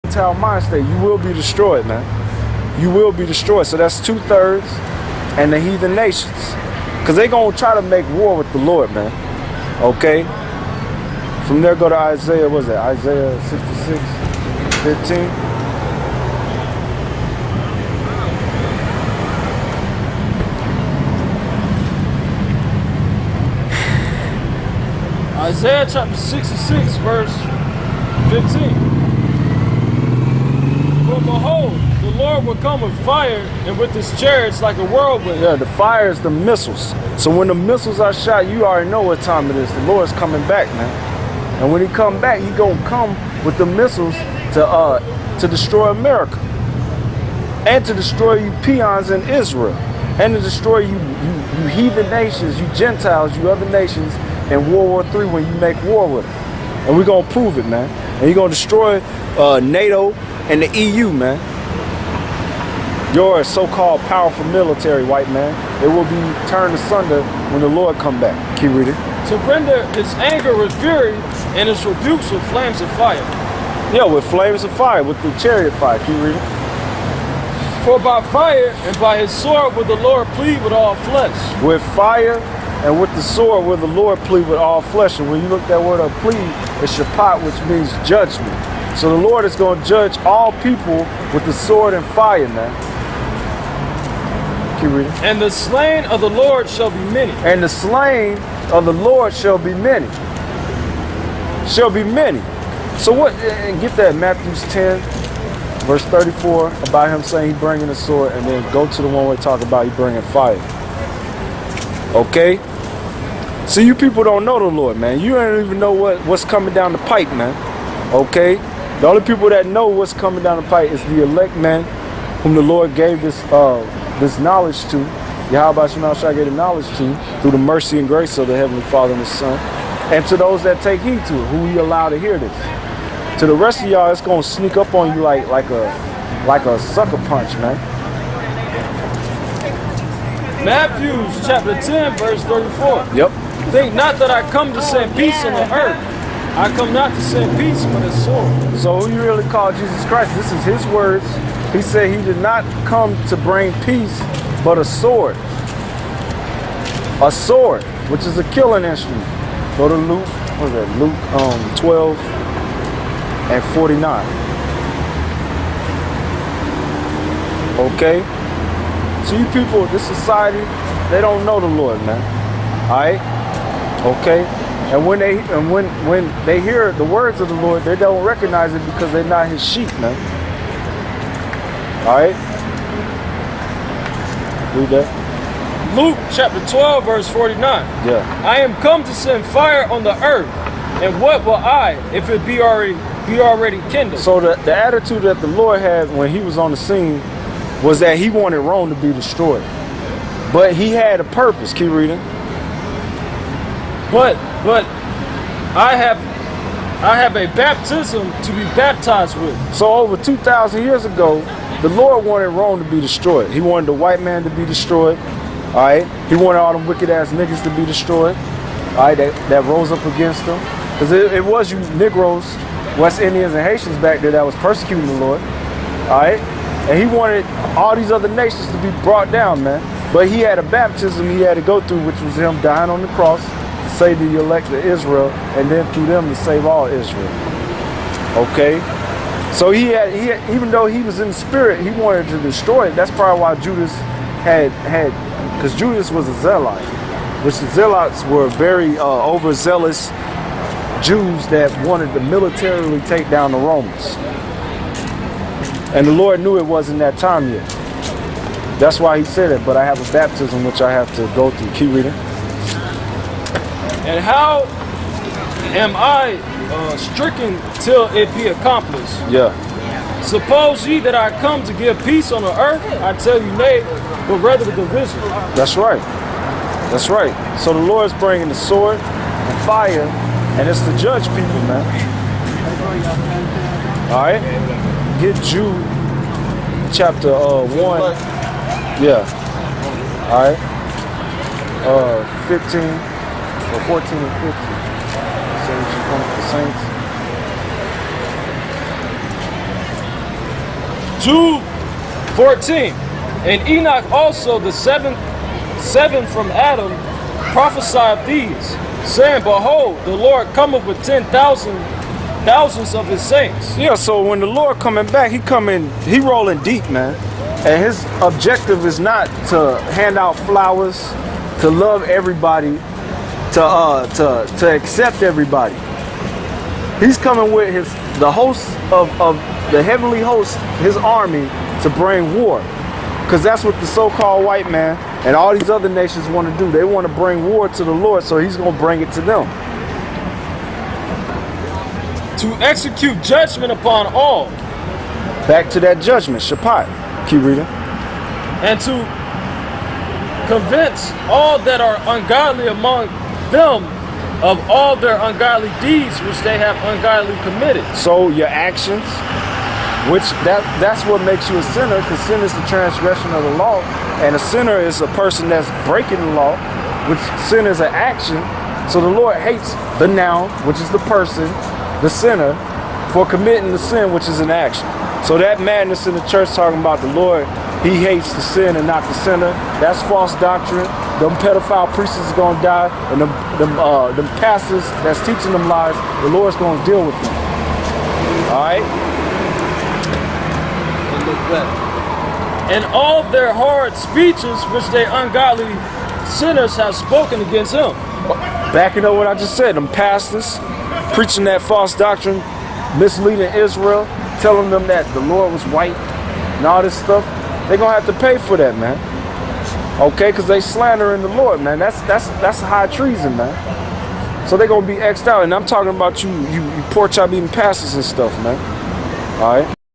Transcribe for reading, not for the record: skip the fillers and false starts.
Gentile mind state. You will be destroyed, man. You will be destroyed. So that's 2/3 and the heathen nations. Because they're going to try to make war with the Lord, man. Okay? From there, go to Isaiah, what is that? Isaiah 66:15. Isaiah chapter 66, verse 15. For behold, the Lord will come with fire and with his chariots like a whirlwind. Yeah, the fire is the missiles. So when the missiles are shot, you already know what time it is. The Lord's coming back, man. And when he come back, he gonna come with the missiles to destroy America. And to destroy you peons in Israel. And to destroy you heathen nations, you Gentiles, you other nations in World War III when you make war with them. And we're gonna prove it, man. And you're gonna destroy NATO and the EU, man. Your so-called powerful military, white man, it will be turned asunder when the Lord come back. Keep reading. To render his anger with fury and his rebukes with flames of fire. Yeah, with flames of fire, with the chariot fire. Keep reading. For by fire and by his sword will the Lord plead with all flesh. With fire and with the sword will the Lord plead with all flesh. And when you look that word up, plead, it's shapat, which means judgment. So the Lord is going to judge all people with the sword and fire, man. Keep reading. And the slain of the Lord shall be many. And the slain of the Lord shall be many. Shall be many. So what, and get that, Matthew 10, verse 34, about him saying he bringing a sword, and then go to the one where we talk about he bringing fire. Okay? So you people don't know the Lord, man. You don't even know what's coming down the pipe, man. Okay? The only people that know what's coming down the pipe is the elect man whom the Lord gave this knowledge to. Yahweh Shemel gave the knowledge to through the mercy and grace of the Heavenly Father and the Son. And to those that take heed to it, who he allowed to hear this. To the rest of y'all, it's gonna sneak up on you like a sucker punch, man. Matthew chapter 10, verse 34. Yep. Think not that I come to send peace on the earth. I come not to send peace, but a sword. So who you really call Jesus Christ? This is his words. He said he did not come to bring peace, but a sword. A sword, which is a killing instrument. Go to Luke, what is that? Luke 12 and 49. Okay? So you people, this society, they don't know the Lord, man. Alright? Okay? And when they hear the words of the Lord, they don't recognize it because they're not his sheep, man. Alright? Read that. Luke chapter 12, verse 49. Yeah. I am come to send fire on the earth, and what will I, if it be already kindled? So the attitude that the Lord had when he was on the scene was that he wanted Rome to be destroyed. But he had a purpose. Keep reading. But I have a baptism to be baptized with. So over 2,000 years ago, the Lord wanted Rome to be destroyed. He wanted the white man to be destroyed. All right. He wanted all them wicked ass niggas to be destroyed. All right. That rose up against them. Because it was you Negroes, West Indians, and Haitians back there that was persecuting the Lord. All right. And he wanted all these other nations to be brought down, man. But he had a baptism he had to go through, which was him dying on the cross to save the elect of Israel, and then through them to save all Israel. Okay. So he had even though he was in the spirit, he wanted to destroy it. That's probably why Judas had because Judas was a zealot, which the zealots were very overzealous Jews that wanted to militarily take down the Romans. And the Lord knew it wasn't that time yet. That's why he said it, but I have a baptism which I have to go through. Keep reading. And how am I stricken till it be accomplished? Yeah. Suppose ye that I come to give peace on the earth? I tell you nay, but rather the division. That's right. That's right. So the Lord's bringing the sword and fire, and it's to judge people, man. All right? Get Jude chapter 1. Yeah. All right. 15 or 14 and 15. So that you come to the saints. Jude 14. And Enoch also, the seven from Adam, prophesied these, saying, Behold, the Lord cometh with thousands of his saints. Yeah, so when the Lord coming back, he rolling deep, man. And his objective is not to hand out flowers, to love everybody, to accept everybody. He's coming with the host of the heavenly host, his army, to bring war. Because that's what the so-called white man and all these other nations want to do. They want to bring war to the Lord, so he's going to bring it to them. To execute judgment upon all. Back to that judgment, Shabbat. Keep reading. And to convince all that are ungodly among them of all their ungodly deeds which they have ungodly committed. So your actions, which that's what makes you a sinner, because sin is the transgression of the law, and a sinner is a person that's breaking the law, which sin is an action. So the Lord hates the noun, which is the person, the sinner, for committing the sin, which is an action. So that madness in the church talking about the Lord, he hates the sin and not the sinner, that's false doctrine. Them pedophile priests is going to die, and them pastors that's teaching them lies, the Lord's going to deal with them. All right? And all their hard speeches which they ungodly sinners have spoken against him. Backing up what I just said, them pastors preaching that false doctrine, misleading Israel, telling them that the Lord was white and all this stuff, they're going to have to pay for that, man. Okay, because they slandering the Lord, man. That's high treason, man. So they're going to be X'd out. And I'm talking about you pork chop eating pastors and stuff, man. All right?